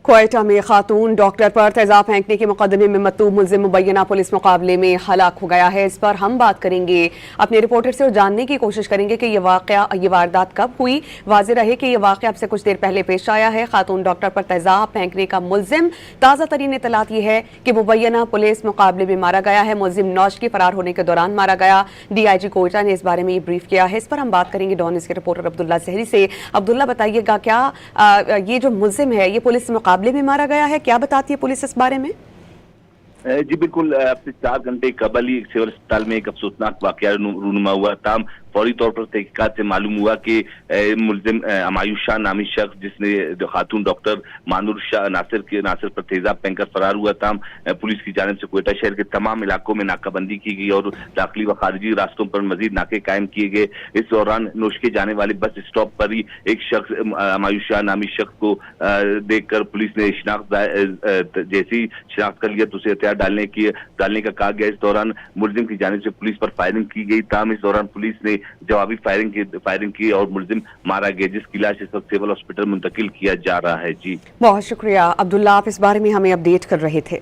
कोयटा में खातून डॉक्टर पर तेजाब फेंकने के मुकदमे में मतूब मुलजिम मुबैना पुलिस मुकाबले में हलाक हो गया है। इस पर हम बात करेंगे अपने रिपोर्टर से और जानने की कोशिश करेंगे कि ये वारदात कब हुई। वाज़ेह रहे कि ये वाक़या अब से कुछ देर पहले पेश आया है। खातून डॉक्टर पर तेजाब फेंकने का मुलजिम, ताज़ा तरीन इत्तलात ये है कि मुबैना पुलिस मुकाबले में मारा गया है। मुलजिम नौश के फरार होने के दौरान मारा गया। DIG कोयटा ने इस बारे में ये ब्रीफ किया है। इस पर हम बात करेंगे डॉन न्यूज़ के रिपोर्टर अब्दुल्ला ज़हरी से। अब्दुल्ला, बताइएगा क्या ये जो मुलजिम है ये पुलिस मुकाबले में मारा गया है, क्या बताती है पुलिस इस बारे में? जी बिल्कुल, अब से 4 घंटे कबल ही सिविल अस्पताल में एक अफसोसनाक वाकया रूनुमा हुआ था। फौरी तौर पर तहकीकात से मालूम हुआ कि मुलजिम अमायुष शाह नामी शख्स जिसने खातून डॉक्टर मानूर शाह नासिर पर तेजाब फेंककर फरार हुआ था। पुलिस की जानिब से कोयटा शहर के तमाम इलाकों में नाकाबंदी की गई और दाखिली व खारिजी रास्तों पर मजीद नाके कायम किए गए। इस दौरान नोशके जाने वाले बस स्टॉप पर ही एक शख्स अमायुष शाह नामी शख्स को देखकर पुलिस ने जैसी शिनाख्त कर लिया तो उसे हथियार डालने का कहा गया। इस दौरान मुलजिम की जानिब से पुलिस पर फायरिंग की गई। इस दौरान पुलिस ने जवाबी फायरिंग की और मुलजिम मारा गया, जिसकी लाश इस वक्त सिविल हॉस्पिटल मुंतकिल किया जा रहा है। जी बहुत शुक्रिया अब्दुल्ला, आप इस बारे में हमें अपडेट कर रहे थे।